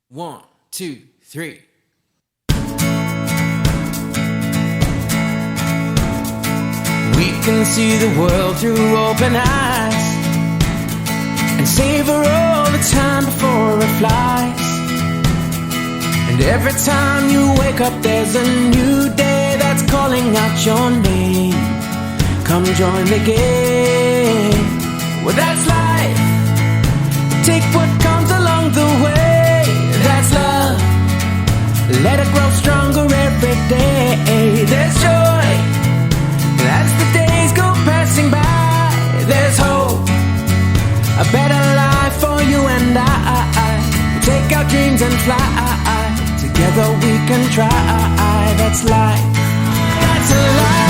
1, 2, 3. We can see the world through open eyes and savor all the time before it flies. And every time you wake up, there's a new day that's calling out your name. Come join the game. Well, that's life. Take what comes along the way. That's love. Let it grow stronger every day. There's joy as the days go passing by. There's hope, a better life for you and I. Take our dreams and fly. Together we can try. That's life. That's life.